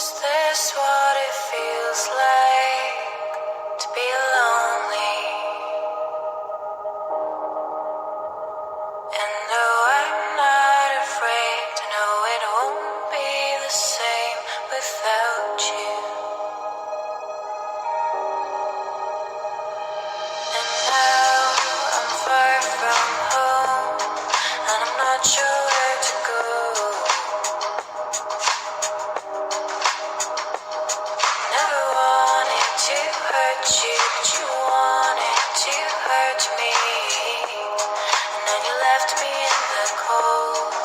Is this what it feels like to be lonely? And though I'm not afraid to know it won't be the same without you. And now I'm far from home, and I'm not sure where to go. Never wanted to hurt you, but you wanted to hurt me. And then you left me in the cold.